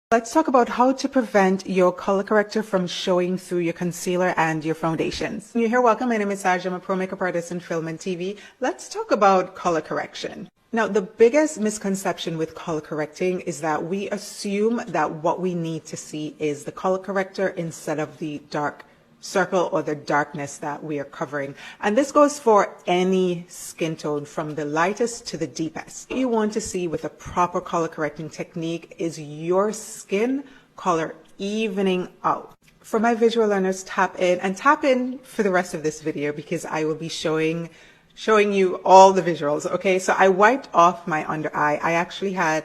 Let's talk about how to prevent your color corrector from showing through your concealer and your foundations. When you're here, welcome. My name is Saj. I'm a pro makeup artist in film and TV. Let's talk about color correction. Now, the biggest misconception with color correcting is that we assume that what we need to see is the color corrector instead of the dark circle or the darkness that we are covering. And this goes for any skin tone from the lightest to the deepest. What you want to see with a proper color correcting technique is your skin color evening out. For my visual learners, tap in for the rest of this video because I will be showing you all the visuals. Okay, so I wiped off my under eye. I actually have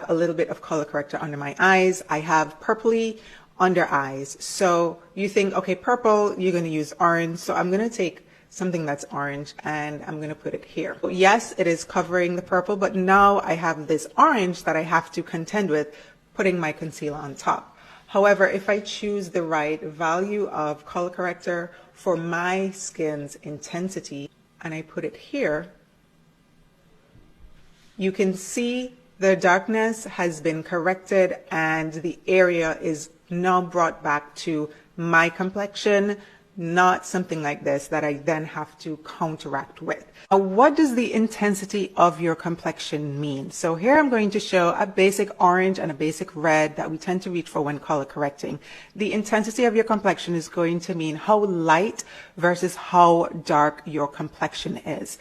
a little bit of color corrector under my eyes. I have purpley under eyes. So you think, okay, purple, you're going to use orange. So I'm going to take something that's orange and I'm going to put it here. Yes, it is covering the purple, but now I have this orange that I have to contend with putting my concealer on top. However, if I choose the right value of color corrector for my skin's intensity and I put it here, you can see the darkness has been corrected and the area is now brought back to my complexion, not something like this that I then have to counteract with. Now, what does the intensity of your complexion mean? So here I'm going to show a basic orange and a basic red that we tend to reach for when color correcting. The intensity of your complexion is going to mean how light versus how dark your complexion is.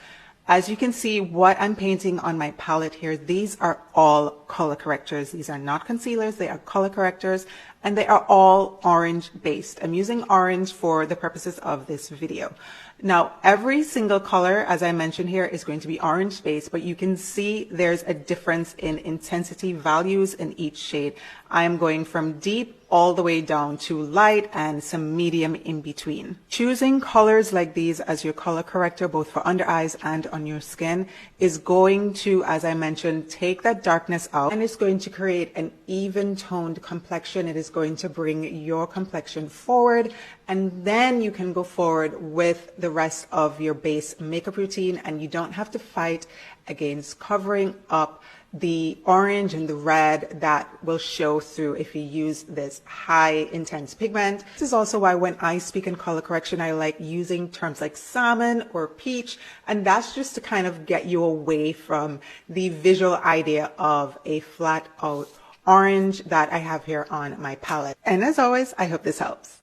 As you can see, what I'm painting on my palette here, these are all color correctors. These are not concealers, they are color correctors, and they are all orange based. I'm using orange for the purposes of this video. Now, every single color, as I mentioned here, is going to be orange based, but you can see there's a difference in intensity values in each shade. I am going from deep all the way down to light and some medium in between. Choosing colors like these as your color corrector, both for under eyes and on your skin, is going to, as I mentioned, take that darkness out and it's going to create an even toned complexion. It is going to bring your complexion forward, and then you can go forward with the rest of your base makeup routine and you don't have to fight against covering up the orange and the red that will show through if you use this high intense pigment. This is also why when I speak in color correction, I like using terms like salmon or peach, and that's just to kind of get you away from the visual idea of a flat out orange that I have here on my palette. And as always, I hope this helps.